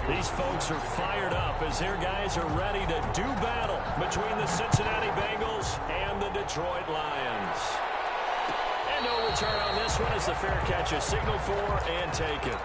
These folks are fired up as their guys are ready to do battle between the Cincinnati Bengals and the Detroit Lions. And no return on this one as the fair catch is signaled for and taken.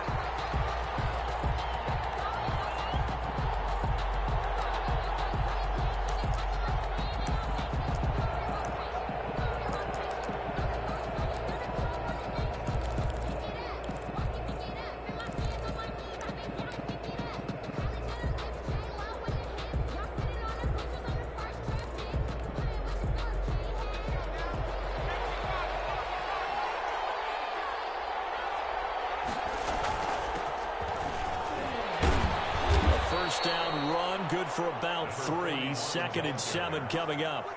Down run, good for about 3. 2nd and 7 coming up.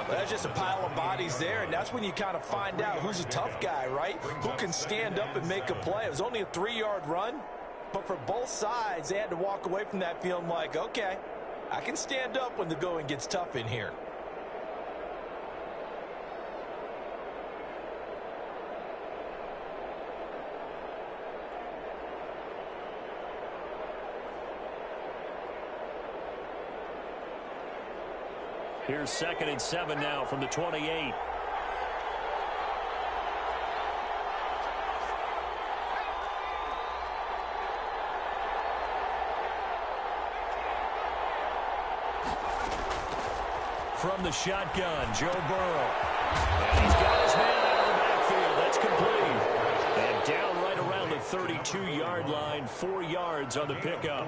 That's just a pile of bodies there, and that's when you kind of find out who's a tough guy, right? Who can stand up and make a play. It was only a 3-yard run, but for both sides, they had to walk away from that feeling like, okay, I can stand up when the going gets tough in here. Here's 2nd and 7 now from the 28. From the shotgun, Joe Burrow. And he's got his man out of the backfield. That's complete. And down right around the 32-yard line, 4 yards on the pickup.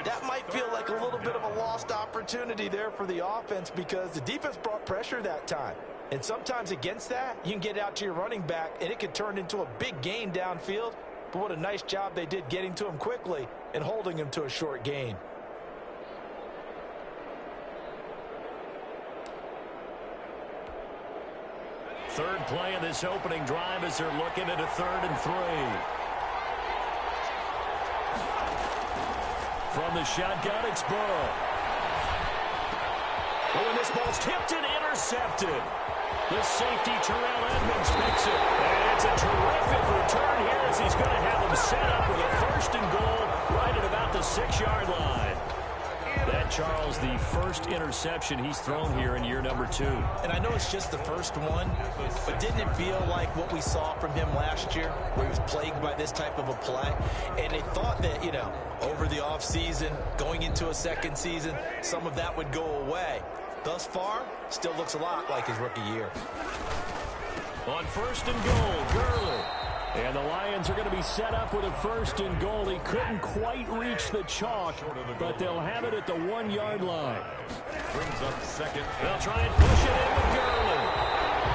That might feel like a little bit of a lost opportunity there for the offense because the defense brought pressure that time. And sometimes against that, you can get out to your running back, and it can turn into a big gain downfield. But what a nice job they did getting to him quickly and holding him to a short gain. Third play of this opening drive as they're looking at a 3rd and 3. From the shotgun, it's Burrow. Oh, and this ball's tipped and intercepted. The safety, Terrell Edmonds, picks it. And it's a terrific return here as he's going to have them set up with a 1st and goal right at about the 6-yard line. That, Charles, the first interception he's thrown here in year number 2. And I know it's just the first one, but didn't it feel like what we saw from him last year, where he was plagued by this type of a play? And they thought that, you know, over the offseason, going into a second season, some of that would go away. Thus far, still looks a lot like his rookie year. On 1st and goal, Gurley. And the Lions are going to be set up with a 1st and goal. He couldn't quite reach the chalk, but they'll have it at the 1-yard line. Brings up 2nd. They'll try and push it in with Gurley.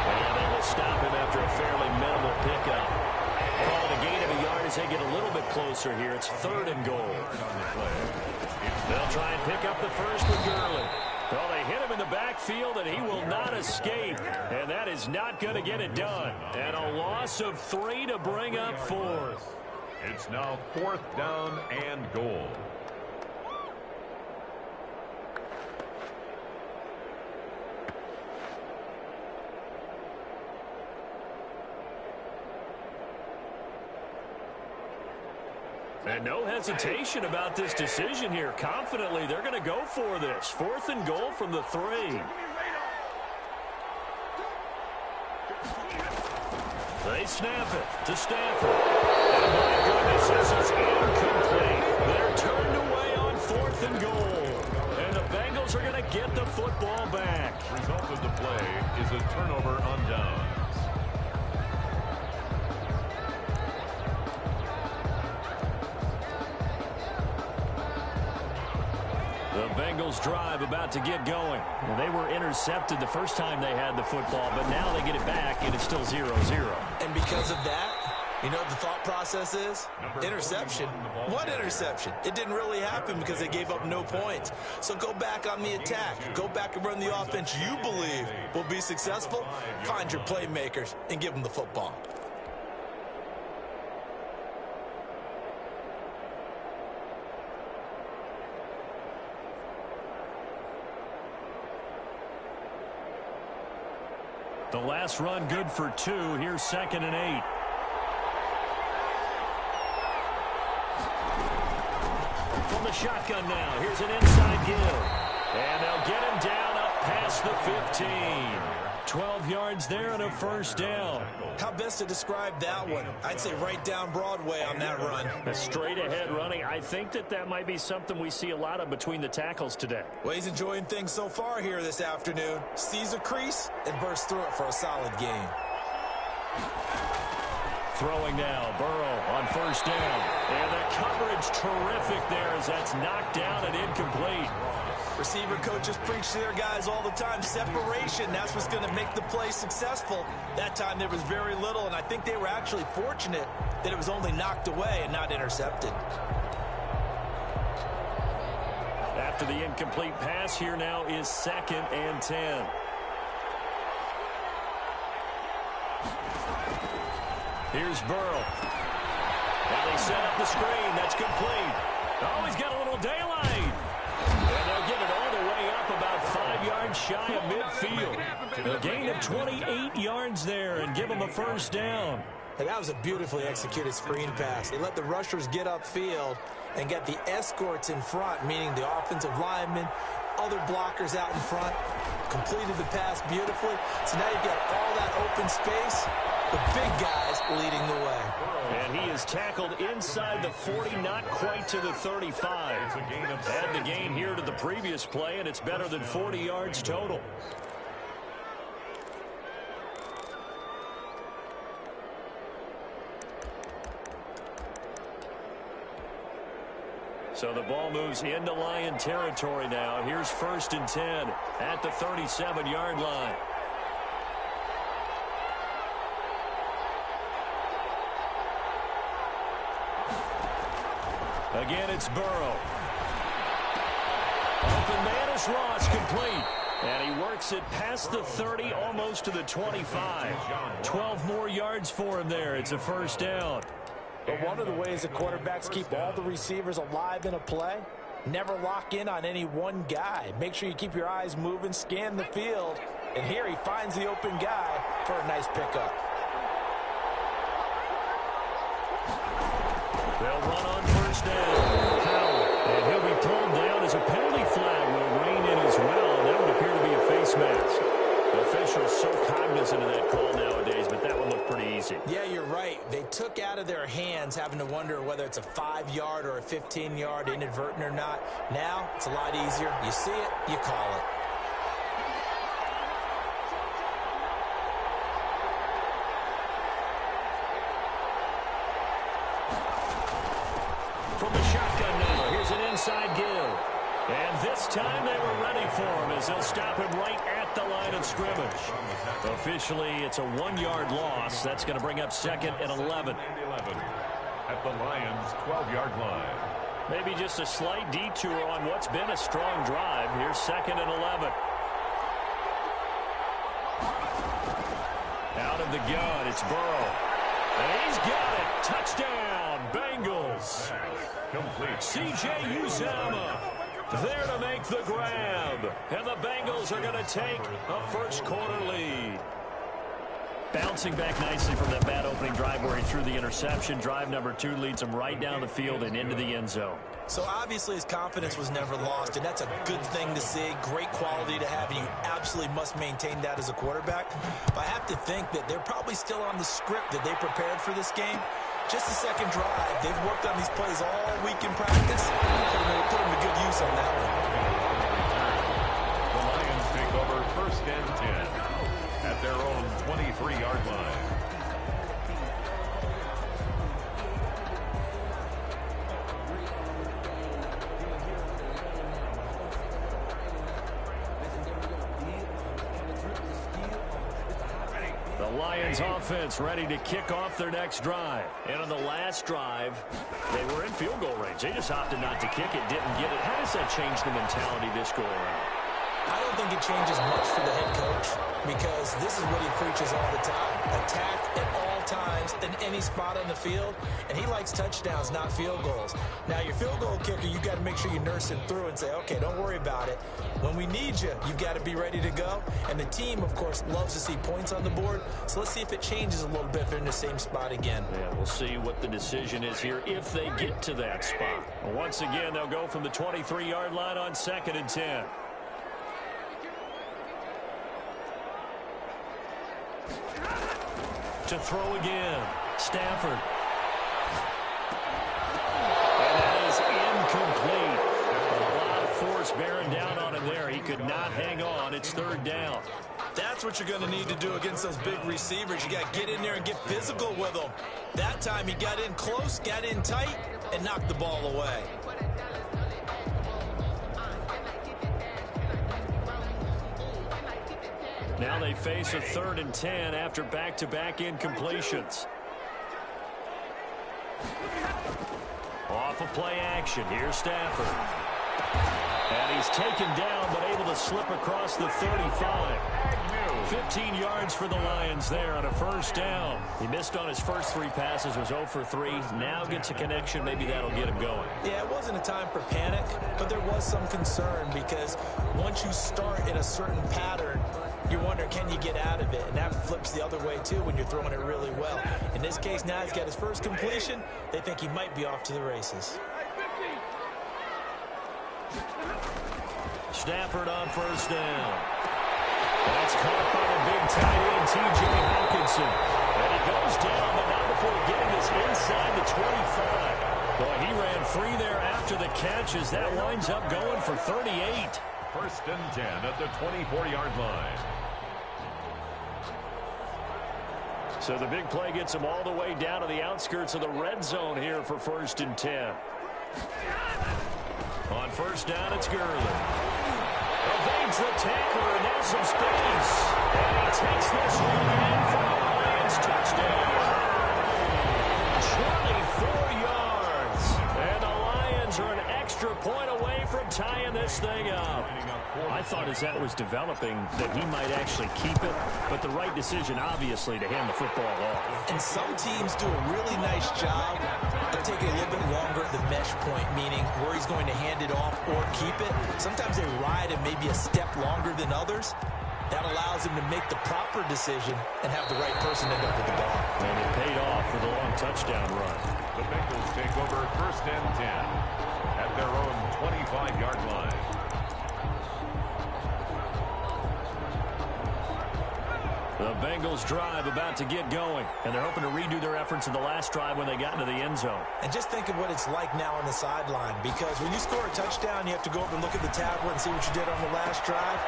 And they will stop him after a fairly minimal pickup. Call it a gain of a yard as they get a little bit closer here. It's 3rd and goal. They'll try and pick up the 1st with Gurley. Well, they hit him in the backfield, and he will not escape. And that is not going to get it done. And a loss of 3 to bring up 4th. It's now 4th down and goal. And no hesitation about this decision here. Confidently, they're going to go for this. 4th and goal from the 3. They snap it to Stafford. And my goodness, this is incomplete. They're turned away on 4th and goal. And the Bengals are going to get the football back. Result of the play is a turnover on downs. The Bengals drive about to get going. Well, they were intercepted the first time they had the football, but now they get it back, and it's still 0-0. And because of that, you know what the thought process is? Interception. What interception? It didn't really happen because they gave up no points. So go back on the attack. Go back and run the offense you believe will be successful. Find your playmakers and give them the football. The last run good for 2. Here's 2nd and 8. the shotgun now. Here's an inside give. And they'll get him down up past the 15. 12 yards there and a first down. How best to describe that one? I'd say right down Broadway on that run. A straight ahead running. I think that might be something we see a lot of between the tackles today. Well, he's enjoying things so far here this afternoon. Sees a crease and bursts through it for a solid gain. Throwing now, Burrow on first down. And the coverage terrific there as that's knocked down and incomplete. Receiver coaches preach to their guys all the time. Separation, that's what's going to make the play successful. That time there was very little, and I think they were actually fortunate that it was only knocked away and not intercepted. After the incomplete pass, here now is 2nd and 10. Here's Burrow. Now they set up the screen. That's complete. Oh, he's got a little daylight. And they'll get it all the way up about 5 yards shy of midfield. A gain of 28 yards there and give them a first down. And that was a beautifully executed screen pass. They let the rushers get upfield and get the escorts in front, meaning the offensive linemen, other blockers out in front, completed the pass beautifully. So now you've got all that open space, the big guys leading the way. And he is tackled inside the 40, not quite to the 35. Add the gain here to the previous play, and it's better than 40 yards total. So the ball moves into Lion territory now. Here's 1st and 10 at the 37-yard line. Again, it's Burrow. Open man is Ross, complete. And he works it past the 30, almost to the 25. 12 more yards for him there. It's a first down. But one of the ways the quarterbacks keep all the receivers alive in a play, never lock in on any one guy. Make sure you keep your eyes moving, scan the field. And here he finds the open guy for a nice pickup. They'll run on first down. Powell. And he'll be pulled down as a penalty flag will rein in as well. That would appear to be a face mask. The officials so cognizant of that call nowadays, but that would look pretty easy. Yeah, you're right. They took out of their hands having to wonder whether it's a 5-yard or a 15-yard inadvertent or not. Now, it's a lot easier. You see it, you call it. From the shotgun now, here's an inside give. And this time they were ready for him as they'll stop him right at the line of scrimmage. Officially, it's a 1-yard loss. That's going to bring up 2nd and 11. At the Lions' 12-yard line. Maybe just a slight detour on what's been a strong drive. Here's 2nd and 11. Out of the gun, it's Burrow. And he's got it. Touchdown, Bengals. Complete. C.J. Uzomah there to make the grab. And the Bengals are going to take a first-quarter lead. Bouncing back nicely from that bad opening drive where he threw the interception. Drive number 2 leads him right down the field and into the end zone. So obviously his confidence was never lost, and that's a good thing to see. Great quality to have, and you absolutely must maintain that as a quarterback. But I have to think that they're probably still on the script that they prepared for this game. Just the second drive. They've worked on these plays all week in practice. Put them to good use on that one. The Lions take over 1st and 10 at their own 23-yard line. The Lions offense ready to kick off their next drive. And on the last drive, they were in field goal range. They just opted not to kick it, didn't get it. How does that change the mentality this go around? I don't think it changes much for the head coach because this is what he preaches all the time. Attack at all times in any spot on the field, and he likes touchdowns, not field goals. Now, your field goal kicker, you got to make sure you nurse him through and say, okay, don't worry about it. When we need you, you've got to be ready to go. And the team, of course, loves to see points on the board. So let's see if it changes a little bit if they're in the same spot again. Yeah, we'll see what the decision is here if they get to that spot. Well, once again, they'll go from the 23-yard line on 2nd and 10. To throw again, Stafford. And that is incomplete. A lot of force bearing down on him there. He could not hang on. It's 3rd down. That's what you're going to need to do against those big receivers. You got to get in there and get physical with them. That time he got in close, got in tight, and knocked the ball away. Now they face a 3rd and 10 after back-to-back incompletions. Off of play action. Here's Stafford. And he's taken down, but able to slip across the 35. 15 yards for the Lions there on a 1st down. He missed on his first 3 passes, was 0 for 3. Now gets a connection. Maybe that'll get him going. Yeah, it wasn't a time for panic, but there was some concern because once you start in a certain pattern, you're wondering, can you get out of it? And that flips the other way, too, when you're throwing it really well. In this case, now he's got his first completion. They think he might be off to the races. Stafford on 1st down. That's caught by the big tight end, T.J. Hawkinson. And he goes down, but not before getting this inside the 25. Boy, he ran free there after the catch as that winds up going for 38. 1st and 10 at the 24-yard line. So the big play gets him all the way down to the outskirts of the red zone here for 1st and 10. On 1st down, it's Gurley. Evades the tackler, and there's some space. And he takes this one in for the Lions touchdown. 24 yards. And the Lions are an extra point away from tying this thing up. I thought as that was developing that he might actually keep it, but the right decision, obviously, to hand the football off. And some teams do a really nice job of taking a little bit longer at the mesh point, meaning where he's going to hand it off or keep it. Sometimes they ride it maybe a step longer than others. That allows him to make the proper decision and have the right person end up with the ball. And it paid off with a long touchdown run. The Bengals take over 1st and 10 at their own 25-yard line. The Bengals drive about to get going, and they're hoping to redo their efforts in the last drive when they got into the end zone. And just think of what it's like now on the sideline, because when you score a touchdown, you have to go up and look at the tablet and see what you did on the last drive.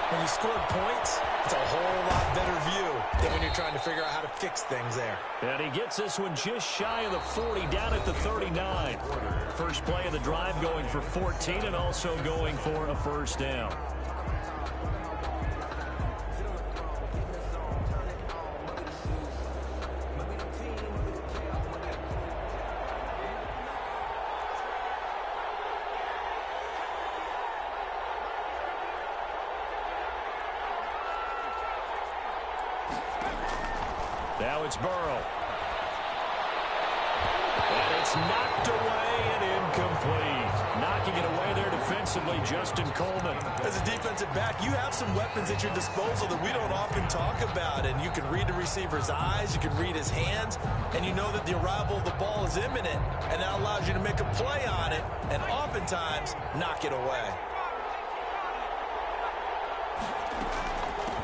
When you scored points, it's a whole lot better view than when you're trying to figure out how to fix things there. And he gets this one just shy of the 40, down at the 39. First play of the drive going for 14 and also going for a 1st down. Now it's Burrow. And it's knocked away and incomplete. Knocking it away there defensively, Justin Coleman. As a defensive back, you have some weapons at your disposal that we don't often talk about. And you can read the receiver's eyes, you can read his hands, and you know that the arrival of the ball is imminent. And that allows you to make a play on it and oftentimes knock it away.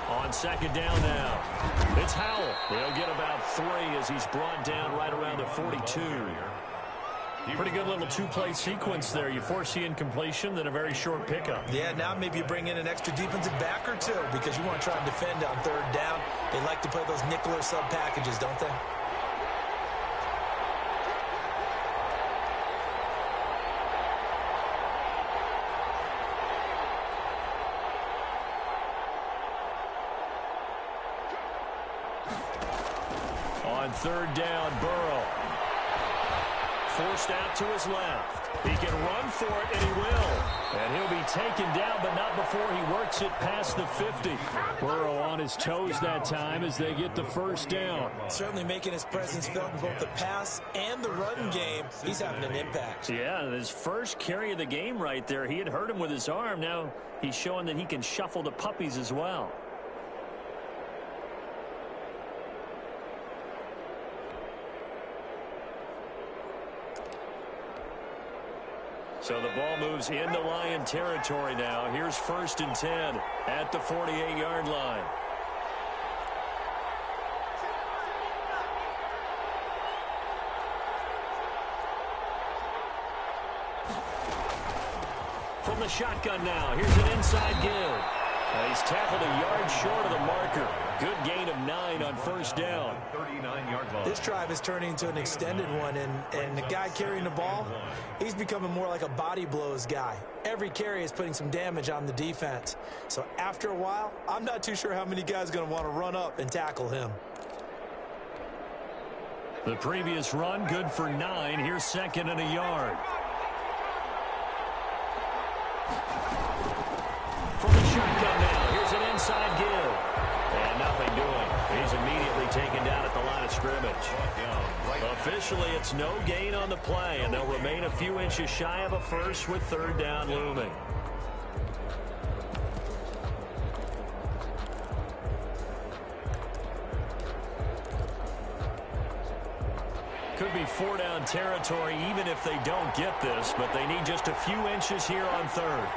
On 2nd down now, it's Howell. He'll get about 3 as he's brought down right around the 42. Pretty good little 2-play sequence there. You force the incompletion, then a very short pickup. Yeah, now maybe you bring in an extra defensive back or 2 because you want to try and defend on 3rd down. They like to play those nickel or sub packages, don't they? On 3rd down, Burrow forced out to his left. He can run for it, and he will. And he'll be taken down, but not before he works it past the 50. Burrow on his toes that time as they get the first down. Certainly making his presence felt in both the pass and the run game. He's having an impact. Yeah, his first carry of the game right there. He had hurt him with his arm. Now he's showing that he can shuffle the puppies as well. So the ball moves into Lion territory now. Here's 1st and 10 at the 48-yard line. From the shotgun now, here's an inside give. He's tackled a yard short of the marker. Good gain of 9 on 1st down. 39-yard line. This drive is turning into an extended one, and the guy carrying the ball, he's becoming more like a body blows guy. Every carry is putting some damage on the defense. So after a while, I'm not too sure how many guys are going to want to run up and tackle him. The previous run, good for 9. Here's 2nd and a yard. From the shotgun now, here's an inside give. And nothing doing. He's immediately taken down at the line of scrimmage. Officially, it's no gain on the play, and they'll remain a few inches shy of a first with 3rd down looming. Could be 4 down territory even if they don't get this, but they need just a few inches here on 3rd.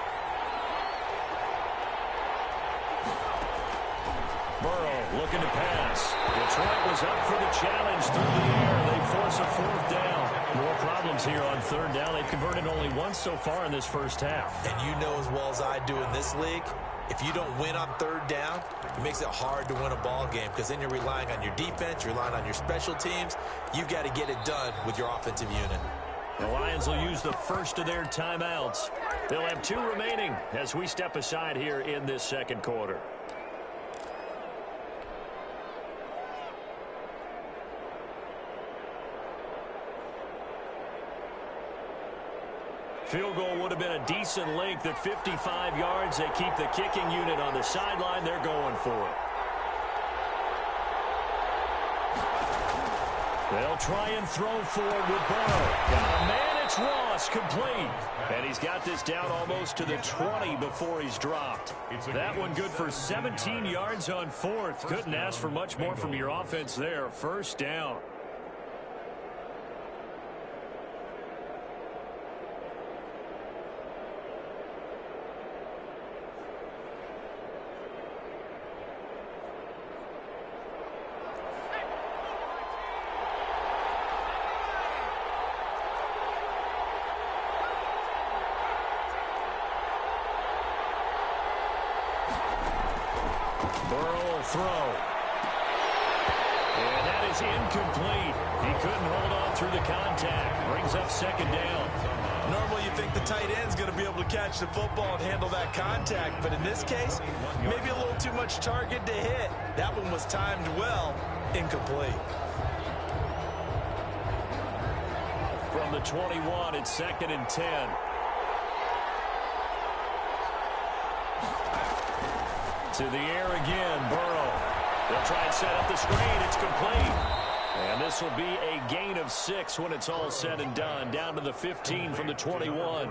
Burrow looking to pass. Detroit was up for the challenge through the air. They force a 4th down. More problems here on 3rd down. They've converted only once so far in this first half. And you know as well as I do in this league, if you don't win on 3rd down, it makes it hard to win a ball game because then you're relying on your defense, you're relying on your special teams. You've got to get it done with your offensive unit. The Lions will use the first of their timeouts. They'll have 2 remaining as we step aside here in this 2nd quarter. Field goal would have been a decent length at 55 yards. They keep the kicking unit on the sideline. They're going for it. They'll try and throw forward with Burrow. Got a man, it's Ross, complete. And he's got this down almost to the 20 before he's dropped. That one good for 17 yards on 4th. Couldn't ask for much more from your offense there. 1st down. Burrow will throw. And that is incomplete. He couldn't hold on through the contact. Brings up 2nd down. Normally you think the tight end's going to be able to catch the football and handle that contact, but in this case, maybe a little too much target to hit. That one was timed well. Incomplete. From the 21, it's 2nd and 10. To the air again, Burrow. They'll try and set up the screen. It's complete. And this will be a gain of 6 when it's all said and done. Down to the 15 from the 21.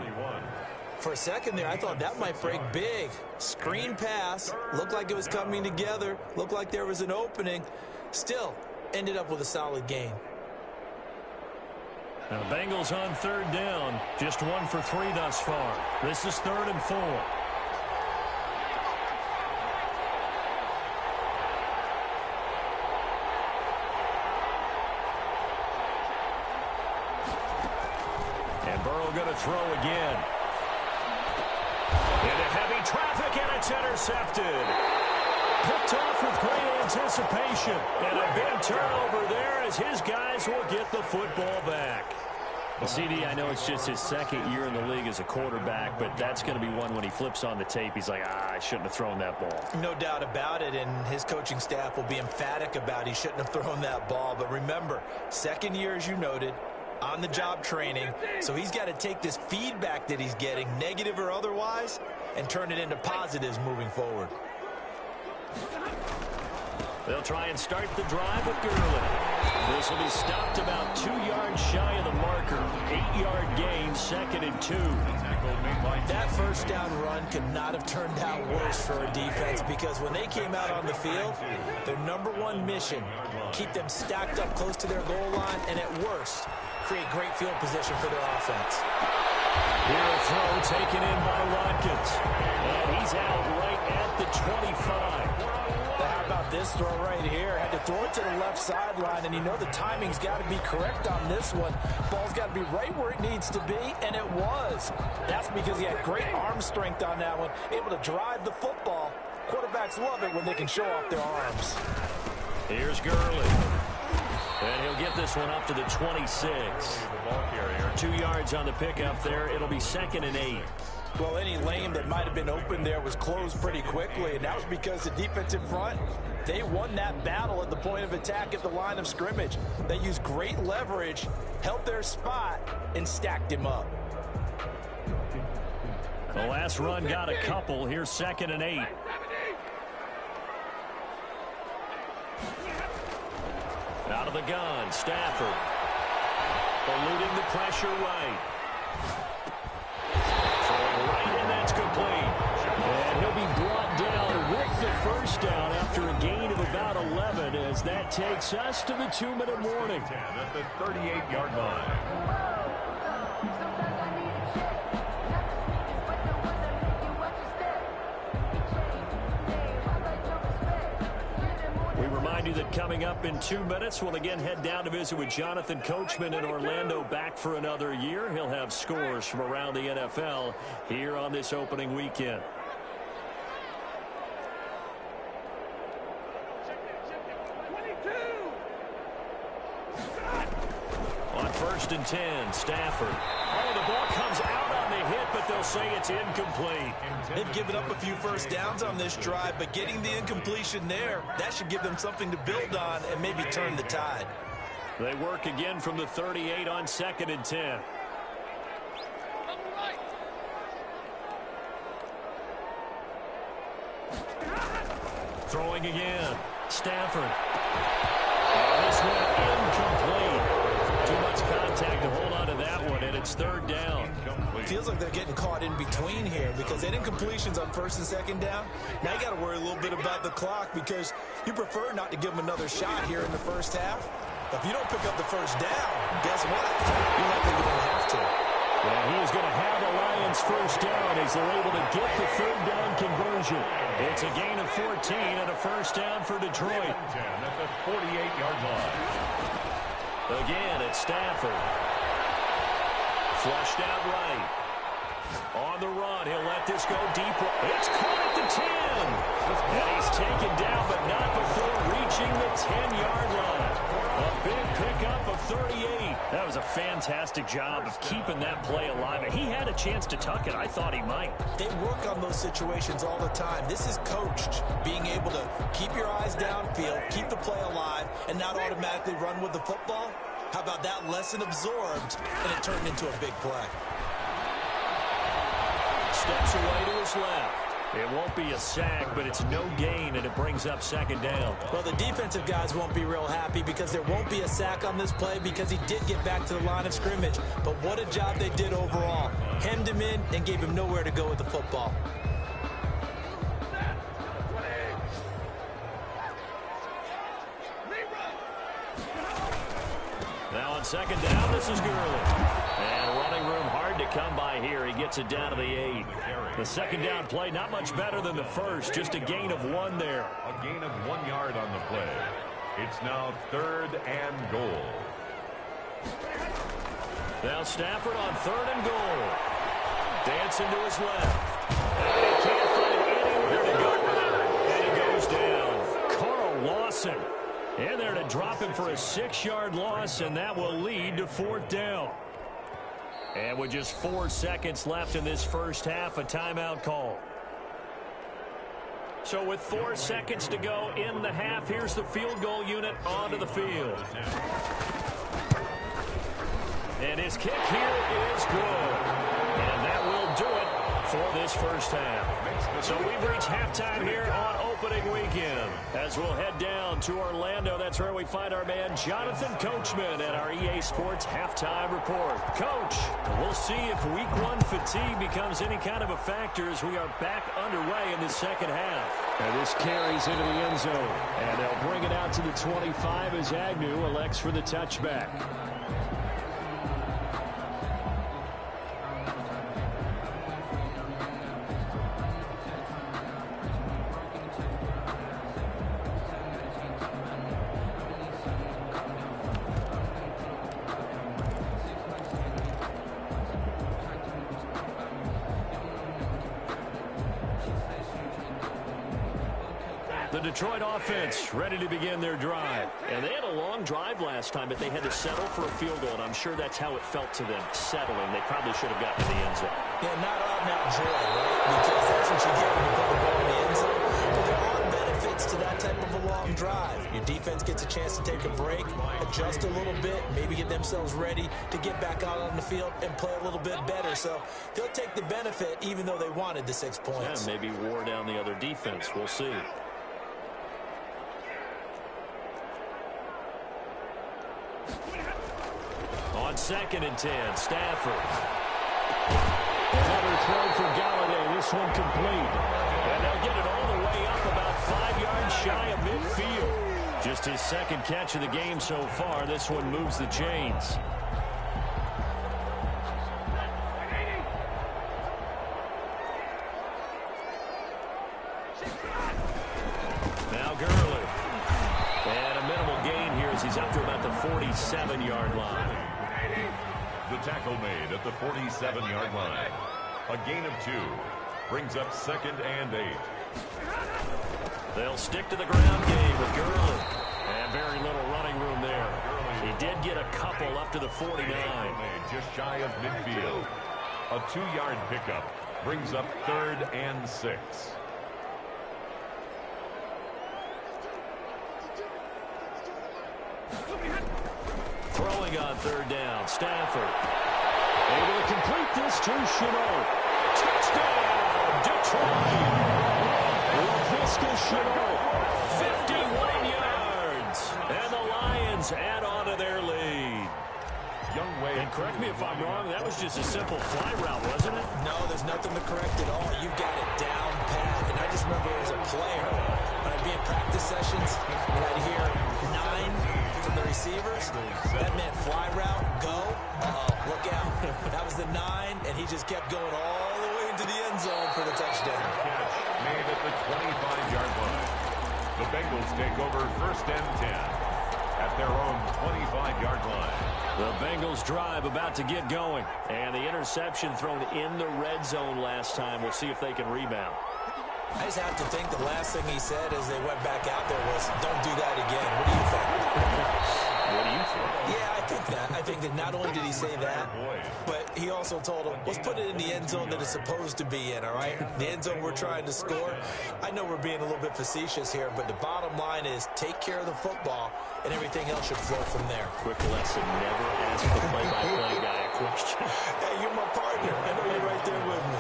For a second there, I thought that might break big. Screen pass. Looked like it was coming together. Looked like there was an opening. Still, ended up with a solid gain. Now the Bengals on 3rd down. Just 1 for 3 thus far. This is 3rd and 4. Going to throw again. Into heavy traffic, and it's intercepted. Picked off with great anticipation. And a big turnover there as his guys will get the football back. Well, CD, I know it's just his 2nd year in the league as a quarterback, but that's going to be one when he flips on the tape. He's like, I shouldn't have thrown that ball. No doubt about it, and his coaching staff will be emphatic about he shouldn't have thrown that ball. But remember, 2nd year, as you noted, on-the-job training, so he's got to take this feedback that he's getting, negative or otherwise, and turn it into positives moving forward. They'll try and start the drive with Gurley. This will be stopped about 2 yards shy of the marker. 8-yard gain, 2nd and 2. That first down run could not have turned out worse for a defense, because when they came out on the field, their number one mission, keep them stacked up close to their goal line, and at worst, create great field position for their offense. Here a throw taken in by Watkins. And he's out right at the 25. How about this throw right here? Had to throw it to the left sideline, and you know the timing's got to be correct on this one. Ball's got to be right where it needs to be, and it was. That's because he had great arm strength on that one, able to drive the football. Quarterbacks love it when they can show off their arms. Here's Gurley. And he'll get this one up to the 26. 2 yards on the pickup there. It'll be 2nd and 8. Well, any lane that might have been open there was closed pretty quickly, and that was because the defensive front, they won that battle at the point of attack at the line of scrimmage. They used great leverage, held their spot, and stacked him up. The last run got a couple. Here's 2nd and 8. Out of the gun, Stafford. Eluding the pressure right. And that's complete. And he'll be brought down with the first down after a gain of about 11, as that takes us to the 2-minute warning. At the 38-yard line. Remind you that coming up in 2 minutes, we'll again head down to visit with Jonathan Coachman in Orlando, back for another year. He'll have scores from around the NFL here on this opening weekend. On 1st and 10, Stafford. Oh, the ball comes out on the hit, but they'll say it's incomplete. They've given up a few first downs on this drive, but getting the incompletion there, that should give them something to build on and maybe turn the tide. They work again from the 38 on 2nd and 10. Throwing again. Stafford. And this one incomplete. Too much contact to hold on to that one, and it's 3rd down. Feels like they're getting caught in between here, because that incompletion's on 1st and 2nd down. Now you got to worry a little bit about the clock, because you prefer not to give them another shot here in the first half. But if you don't pick up the first down, guess what? You're likely going to have to. Well, he is going to have the Lions first down as they're able to get the 3rd down conversion. It's a gain of 14 and a first down for Detroit. At the 48-yard line. Again, it's Stafford. Flushed out right. On the run, he'll let this go deep. It's caught at the 10. And he's taken down, but not before reaching the 10-yard line. A big pickup of 38. That was a fantastic job of keeping that play alive. He had a chance to tuck it. I thought he might. They work on those situations all the time. This is coached, being able to keep your eyes downfield, keep the play alive, and not automatically run with the football. How about that lesson absorbed, and it turned into a big play? Steps away to his left. It won't be a sack, but it's no gain, and it brings up 2nd down. Well, the defensive guys won't be real happy, because there won't be a sack on this play, because he did get back to the line of scrimmage. But what a job they did overall. Hemmed him in and gave him nowhere to go with the football. Now on 2nd down, this is Gurley. And running room hard to come by here. He gets it down to the 8. The 2nd down play, not much better than the first. Just a gain of 1 there. A gain of 1 yard on the play. It's now 3rd and goal. Now Stafford on 3rd and goal. Dancing to his left. And he can't find anywhere to go with it. And he goes down. Carl Lawson in there to drop him for a 6-yard loss, and that will lead to 4th down. And with just 4 seconds left in this first half, a timeout call. So with 4 seconds to go in the half, here's the field goal unit onto the field. And his kick here is good. And that will do it for this first half. So we've reached halftime here on opening weekend. As we'll head down to Orlando, that's where we find our man Jonathan Coachman at our EA Sports Halftime Report. Coach, we'll see if week one fatigue becomes any kind of a factor as we are back underway in the second half. And this carries into the end zone. And they'll bring it out to the 25 as Agnew elects for the touchback. The Detroit offense ready to begin their drive. And they had a long drive last time, but they had to settle for a field goal, and I'm sure that's how it felt to them, settling. They probably should have gotten to the end zone. Yeah, not out-and-out joy, right? Because that's what you get when you put the ball in the end zone. But there are benefits to that type of a long drive. Your defense gets a chance to take a break, adjust a little bit, maybe get themselves ready to get back out on the field and play a little bit better. So they'll take the benefit even though they wanted the 6 points. Yeah, maybe wore down the other defense. We'll see. On 2nd and 10, Stafford. Another throw for Galladay. This one complete. And they'll get it all the way up about 5 yards shy of midfield. Just his second catch of the game so far. This one moves the chains. Now Gurley. And a minimal gain here as he's up to about the 47-yard line. The tackle made at the 47-yard line. A gain of 2 brings up 2nd and 8. They'll stick to the ground game with Gurley. And very little running room there. He did get a couple up to the 49. Just shy of midfield. A 2-yard pickup brings up 3rd and 6. Throwing on 3rd down, Stafford. Able to complete this to Chenault. Touchdown, Detroit. LaVisca Chenault, 51 yards. And the Lions add on to their lead. And correct me if I'm wrong, that was just a simple fly route, wasn't it? No, there's nothing to correct at all. You've got it down pat. And I just remember as a player, when I'd be in practice sessions, and I'd hear 9 from the receivers, that meant fly route, go, look out. That was the 9, and he just kept going all the way into the end zone for the touchdown. Catch made at the 25-yard line. The Bengals take over 1st and 10 at their own 25-yard line. The Bengals drive about to get going. And the interception thrown in the red zone last time. We'll see if they can rebound. I just have to think the last thing he said as they went back out there was, don't do that again. What do you think? What do you think? Yeah, I think that. I think that not only did he say that, but he also told him, let's put it in the end zone that it's supposed to be in, all right? The end zone we're trying to score. I know we're being a little bit facetious here, but the bottom line is take care of the football, and everything else should flow from there. Quick lesson, never ask the play-by-play guy a question. Hey, you're my partner. I know you're right there with me.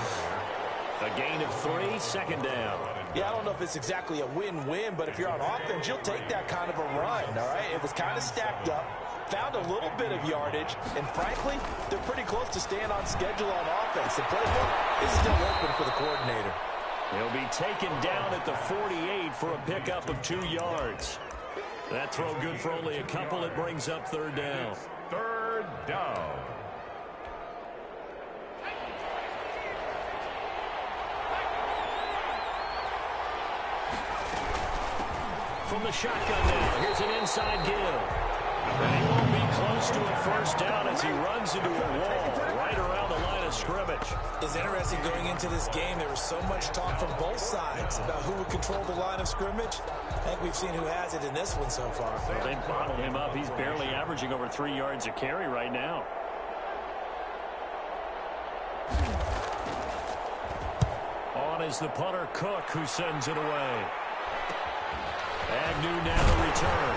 A gain of 3, 2nd down. Yeah, I don't know if it's exactly a win-win, but if you're on offense, you'll take that kind of a run, all right? It was kind of stacked up, found a little bit of yardage, and frankly, they're pretty close to staying on schedule on offense. The playbook is still open for the coordinator. He'll be taken down at the 48 for a pickup of 2 yards. That throw good for only a couple. It brings up 3rd down. 3rd down. From the shotgun now, here's an inside give. And he won't be close to a 1st down as he runs into a wall right around the line of scrimmage. It's interesting going into this game. There was so much talk from both sides about who would control the line of scrimmage. I think we've seen who has it in this one so far. Well, they bottled him up. He's barely averaging over 3 yards a carry right now. On is the punter, Cook, who sends it away. Agnew now to return.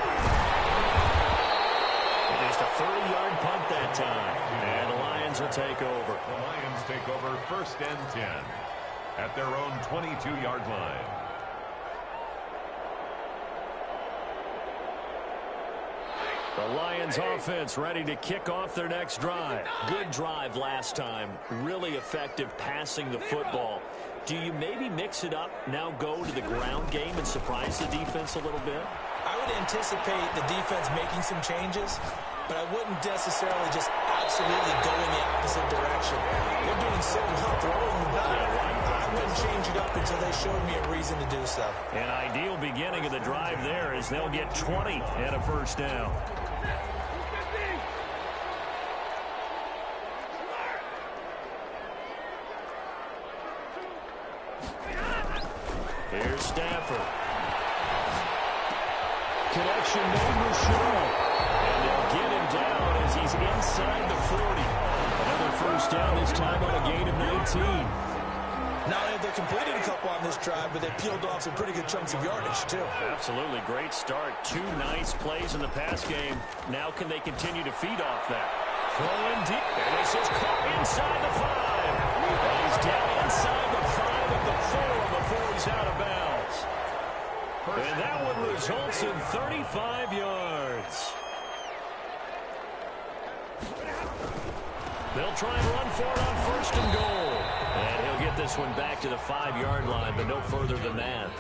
Just a 30-yard punt that time. And the Lions will take over. The Lions take over 1st and 10 at their own 22-yard line. The Lions offense ready to kick off their next drive. Good drive last time. Really effective passing the football. Do you maybe mix it up, now go to the ground game and surprise the defense a little bit? I would anticipate the defense making some changes, but I wouldn't necessarily just absolutely go in the opposite direction. They're doing so well throwing the ball. I wouldn't change it up until they showed me a reason to do so. An ideal beginning of the drive there is they'll get 20 and a first down. Here's Stafford. Connection made with Shaw. And they'll get him down as he's inside the 40. Another first down, this time on a gain of 19. Not only have they completed a couple on this drive, but they peeled off some pretty good chunks of yardage, too. Absolutely. Great start. 2 nice plays in the pass game. Now can they continue to feed off that? Throwing deep. And this is caught inside the 5. And he's down inside the 5 at the 4 before he's out of bounds. And that one results in 35 yards. They'll try and run for it on 1st and goal. And he'll get this one back to the 5-yard line, but no further than that.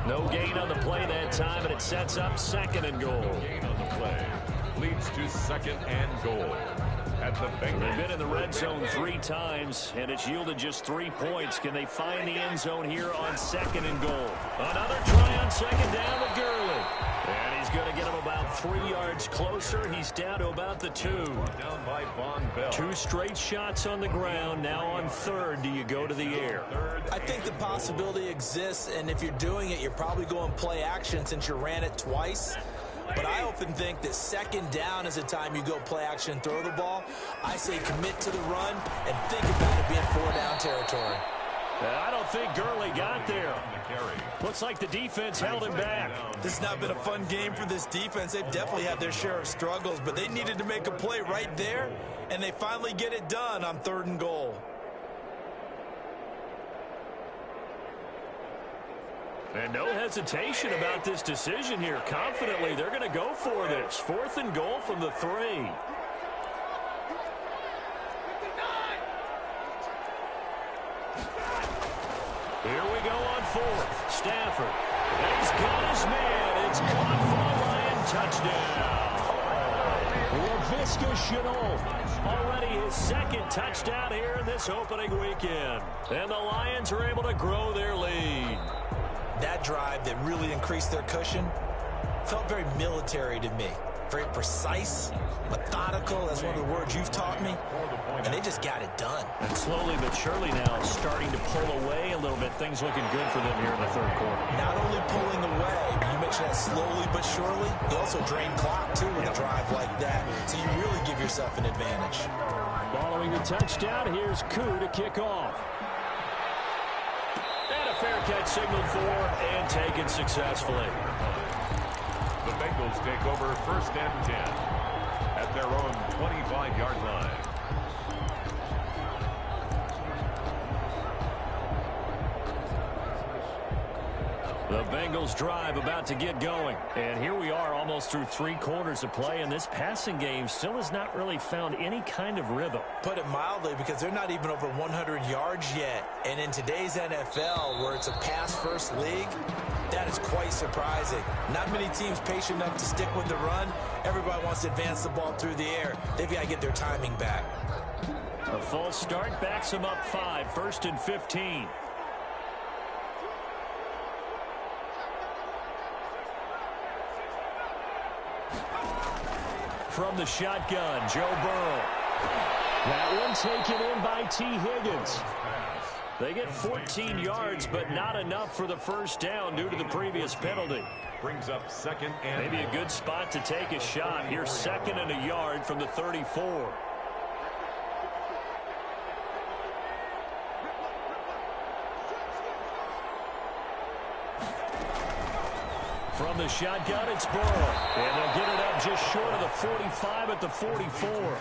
No gain on the play that time, and it sets up 2nd and goal. Gain on the play leads to 2nd and goal at the Bengals. They've been in the red zone 3 times, and it's yielded just 3 points. Can they find the end zone here on 2nd and goal? Another try on 2nd down with Gurley. And he's going to get him about 3 yards closer. He's down to about the 2. Down by Von Bell. 2 straight shots on the ground. Now on 3rd, do you go to the air? I think the possibility exists, and if you're doing it, you're probably going play action since you ran it twice. But I often think that 2nd down is the time you go play action and throw the ball. I say commit to the run and think about it being 4-down territory. I don't think Gurley got there. Looks like the defense held him back. This has not been a fun game for this defense. They've definitely had their share of struggles, but they needed to make a play right there, and they finally get it done on 3rd and goal. And no hesitation about this decision here. Confidently, they're going to go for this. 4th and goal from the 3. Here we go on 4th. Stafford. And he's got his man. It's caught for a Lion touchdown. LaVisca Chenault. Already his 2nd touchdown here in this opening weekend. And the Lions are able to grow their lead. That drive that really increased their cushion felt very military to me. Very precise, methodical. That's one of the words you've taught me. And they just got it done. And slowly but surely now starting to pull away a little bit. Things looking good for them here in the 3rd quarter. Not only pulling away, but you mentioned that slowly but surely. You also drain clock, too, with a drive like that. So you really give yourself an advantage. Following the touchdown, here's Koo to kick off. And a fair catch signaled for and taken successfully. The Bengals take over 1st and 10 at their own 25-yard line. The Bengals drive about to get going. And here we are almost through 3 quarters of play, and this passing game still has not really found any kind of rhythm. Put it mildly, because they're not even over 100 yards yet. And in today's NFL, where it's a pass-first league, that is quite surprising. Not many teams patient enough to stick with the run. Everybody wants to advance the ball through the air. They've got to get their timing back. A false start backs them up 5, 1st and 15. From the shotgun, Joe Burrow. That one taken in by T. Higgins. They get 14 yards, but not enough for the first down due to the previous penalty. Brings up 2nd and maybe a good spot to take a shot. Here's 2nd and a yard from the 34. From the shotgun, it's Burrow. And they'll get it up just short of the 45 at the 44.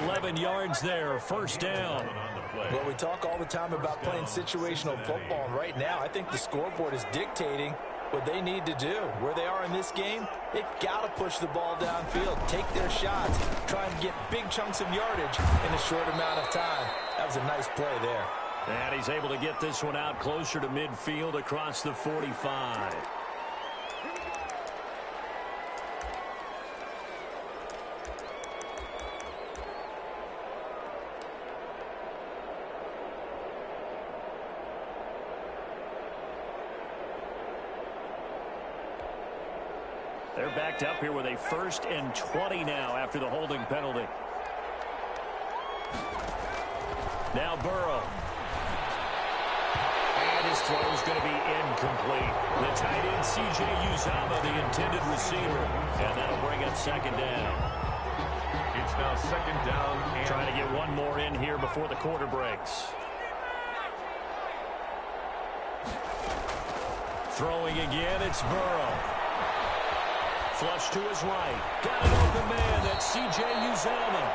11 yards there, first down. Well, we talk all the time about playing situational football, and right now I think the scoreboard is dictating what they need to do. Where they are in this game, they've got to push the ball downfield, take their shots, try and get big chunks of yardage in a short amount of time. That was a nice play there. And he's able to get this one out closer to midfield across the 45. They're backed up here with a 1st and 20 now after the holding penalty. Now Burrow. And his throw is going to be incomplete. The tight end, C.J. Uzomah, the intended receiver. And that'll bring up 2nd down. It's now 2nd down. And trying to get one more in here before the quarter breaks. Throwing again, it's Burrow. Flush to his right. Got an open man. That's C.J. Uzomah.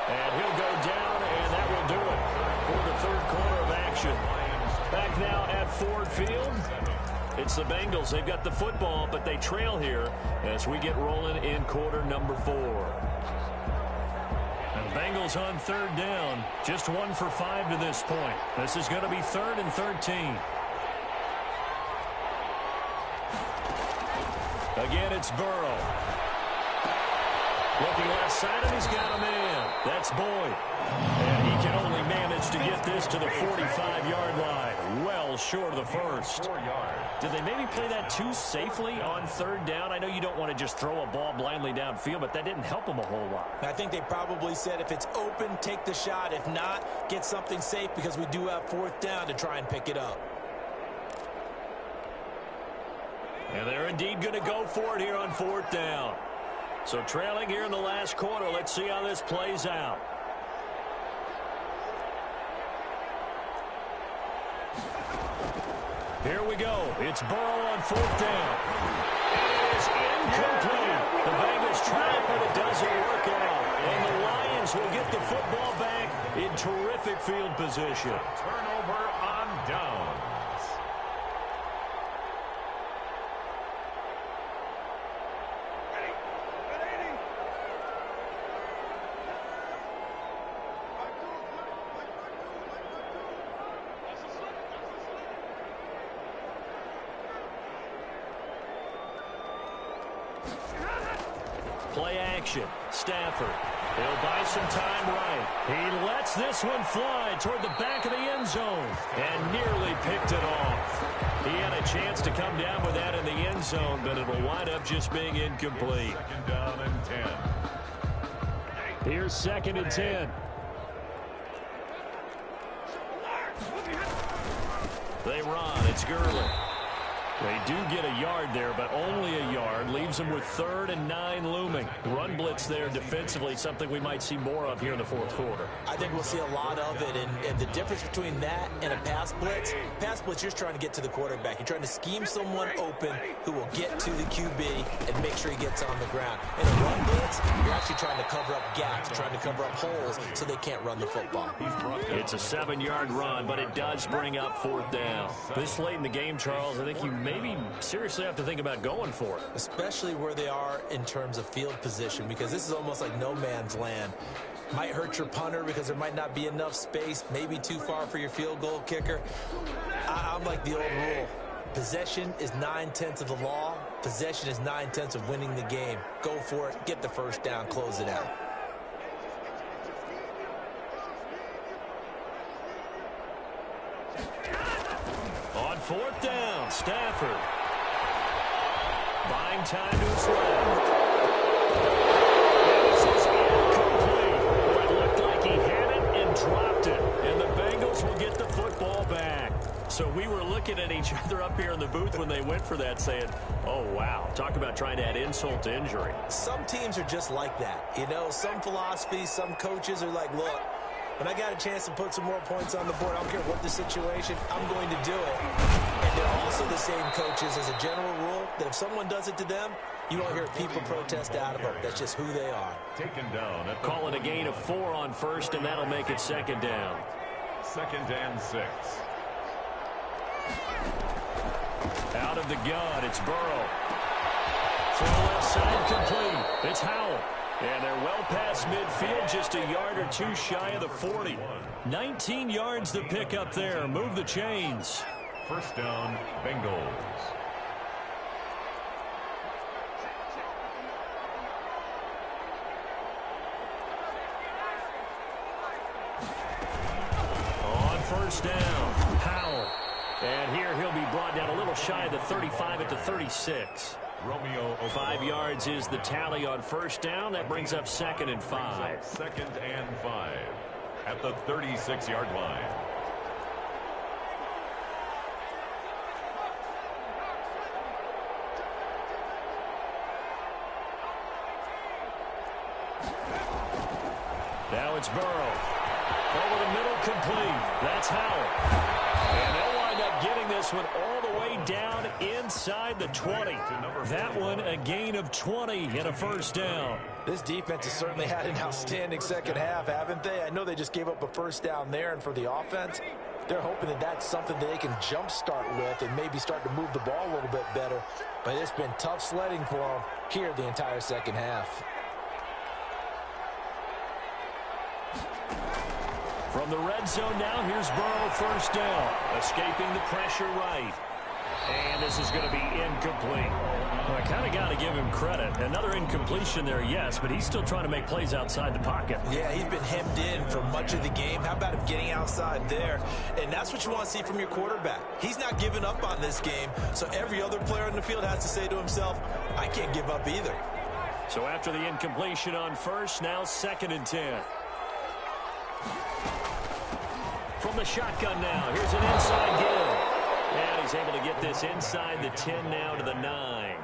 And he'll go down, and that will do it for the 3rd quarter of action. Back now at Ford Field. It's the Bengals. They've got the football, but they trail here as we get rolling in quarter number 4. And the Bengals on 3rd down. Just 1 for 5 to this point. This is going to be 3rd and 13. Again, it's Burrow. Looking left side, and he's got a man. That's Boyd. And he can only manage to get this to the 45-yard line. Well short of the first. 4 yards. Did they maybe play that too safely on 3rd down? I know you don't want to just throw a ball blindly downfield, but that didn't help them a whole lot. I think they probably said if it's open, take the shot. If not, get something safe because we do have 4th down to try and pick it up. And they're indeed going to go for it here on 4th down. So trailing here in the last quarter. Let's see how this plays out. Here we go. It's Burrow on 4th down. It is incomplete. The Bengals try it, but it doesn't work out. And the Lions will get the football back in terrific field position. Turnover on downs. Play action. Stafford. He'll buy some time right. He lets this one fly toward the back of the end zone and nearly picked it off. He had a chance to come down with that in the end zone, but it'll wind up just being incomplete. 2nd down and 10. Here's 2nd and 10. They run. It's Gurley. They do get a yard there, but only a yard. Leaves them with 3rd and 9 looming. Run blitz there defensively, something we might see more of here in the 4th quarter. I think we'll see a lot of it, and the difference between that and a pass blitz, you're trying to get to the quarterback. You're trying to scheme someone open who will get to the QB and make sure he gets on the ground. In a run blitz, you're actually trying to cover up gaps, trying to cover up holes so they can't run the football. It's a 7-yard run, but it does bring up 4th down. This late in the game, Charles, I think you maybe seriously have to think about going for it. Especially where they are in terms of field position, because this is almost like no man's land. Might hurt your punter because there might not be enough space, maybe too far for your field goal kicker. I'm like the old rule. Possession is 9/10 of the law. Possession is 9/10 of winning the game. Go for it, get the 1st down, close it out. On 4th down, Stafford. Buying time to his left. This is incomplete. Well, it looked like he had it and dropped it. And the Bengals will get the football back. So we were looking at each other up here in the booth when they went for that saying, oh, wow, talk about trying to add insult to injury. Some teams are just like that. You know, some philosophies, some coaches are like, look, when I got a chance to put some more points on the board, I don't care what the situation, I'm going to do it. And they're also the same coaches as a general rule that if someone does it to them, you won't hear people protest out of them. That's just who they are. Taken down. Call it a gain of 4 on first, and that'll make it second down. 2nd and 6. Out of the gun, it's Burrow. Throw left side complete. It's Howell. And they're well past midfield, just a yard or 2 shy of the 40. 19 yards to pick up there. Move the chains. First down, Bengals. On first down, Howell. And here he'll be brought down a little shy of the 35 at the 36. Romeo 5 yards is the tally on first down. That brings up 2nd and 5. 2nd and 5 at the 36-yard line. Now it's Burrow. Over the middle, complete. That's Howell. And they'll wind up getting this one all the way down inside the 20. That one a gain of 20 and a first down. This defense has certainly had an outstanding second half, haven't they? I know they just gave up a first down there, and for the offense, they're hoping that that's something that they can jumpstart with and maybe start to move the ball a little bit better. But it's been tough sledding for them here the entire second half. From the red zone now, here's Burrow, first down. Escaping the pressure right. And this is going to be incomplete. Well, I kind of got to give him credit. Another incompletion there, yes, but he's still trying to make plays outside the pocket. Yeah, he's been hemmed in for much of the game. How about him getting outside there? And that's what you want to see from your quarterback. He's not giving up on this game, so every other player in the field has to say to himself, I can't give up either. So after the incompletion on first, now 2nd and 10. From the shotgun now, here's an inside give. And he's able to get this inside the 10 now to the 9.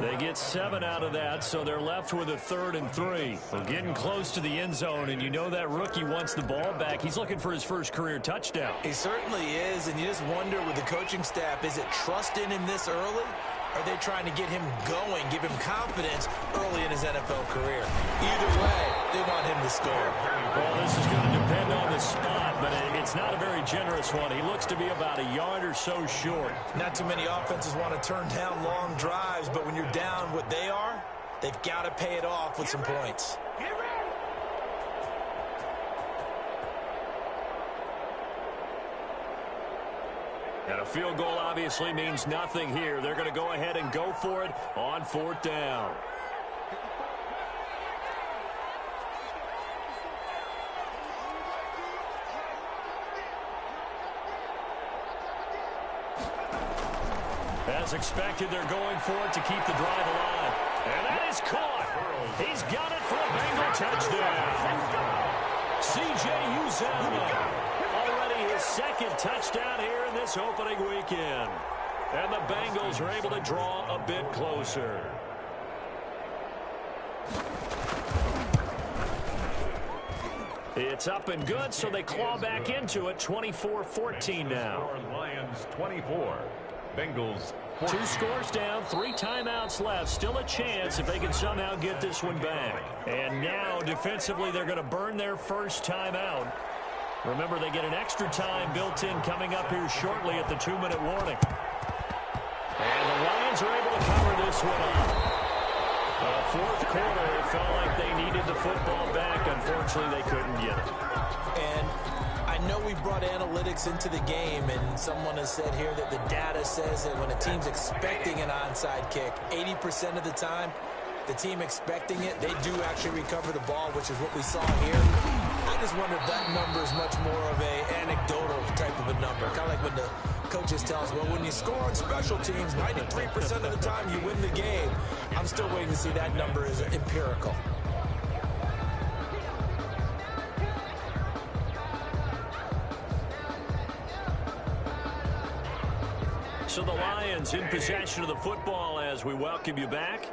They get 7 out of that, so they're left with a 3rd and 3. Well, getting close to the end zone, and you know that rookie wants the ball back. He's looking for his first career touchdown. He certainly is, and you just wonder with the coaching staff, is it trust in him this early? Are they trying to get him going, give him confidence early in his NFL career? Either way, they want him to score. Well, this is going to depend on the spot, but it's not a very generous one. He looks to be about a yard or so short. Not too many offenses want to turn down long drives, but when you're down what they are, they've got to pay it off with some points. And a field goal obviously means nothing here. They're going to go ahead and go for it on 4th down. As expected, they're going for it to keep the drive alive. And that is caught. He's got it for a Bengal touchdown. C.J. Uzomah. Already his 2nd touchdown here in this opening weekend. And the Bengals are able to draw a bit closer. It's up and good, so they claw back into it. 24-14 now. Lions 24. Bengals 14. 2 scores down, 3 timeouts left. Still a chance if they can somehow get this one back. And now, defensively, they're going to burn their first timeout. Remember, they get an extra time built in coming up here shortly at the 2-minute warning. And the Lions are able to cover this one up. 4th quarter, it felt like they needed the football back. Unfortunately, they couldn't get it. And I know we brought analytics into the game, and someone has said here that the data says that when a team's expecting an onside kick, 80% of the time, the team expecting it, they do actually recover the ball, which is what we saw here. I just wonder if that number is much more of a anecdotal type of a number. Kind of like when the coaches tell us, well, when you score on special teams, 93% of the time you win the game. I'm still waiting to see that number is empirical. So the Lions in possession of the football as we welcome you back.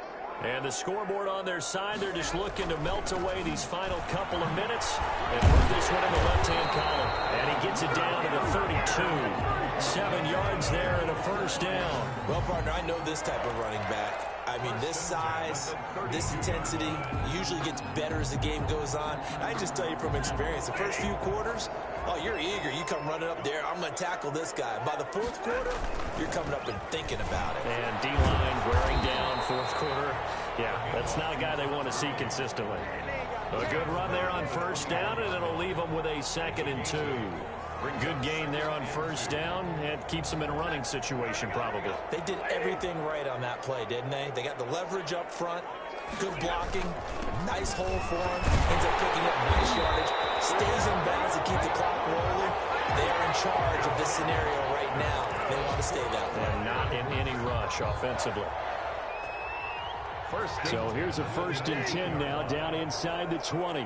And the scoreboard on their side, they're just looking to melt away these final couple of minutes and put this one in the left-hand column. And he gets it down to the 32. 7 yards there and a first down. Well, partner, I know this type of running back. I mean, this size, this intensity usually gets better as the game goes on. I just tell you from experience, the first few quarters, oh, you're eager. You come running up there, I'm going to tackle this guy. By the fourth quarter, you're coming up and thinking about it. And D-line wearing down fourth quarter. Yeah, that's not a guy they want to see consistently. A good run there on first down, and it'll leave them with a 2nd and 2. Good gain there on first down, and keeps them in a running situation probably. They did everything right on that play, didn't they? They got the leverage up front, good blocking, nice hole for him, ends up picking up nice yardage, stays in bounds to keep the clock rolling. They are in charge of this scenario right now. They want to stay that way. And not in any rush offensively. So here's a 1st and 10 now, down inside the 20.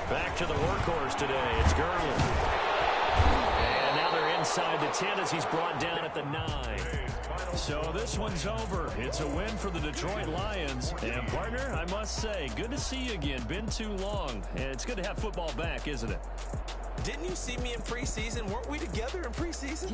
Back to the workhorse today. It's Gurley. And now they're inside the 10 as he's brought down at the 9. So this one's over. It's a win for the Detroit Lions. And, partner, I must say, good to see you again. Been too long. And it's good to have football back, isn't it? Didn't you see me in preseason? Weren't we together in preseason?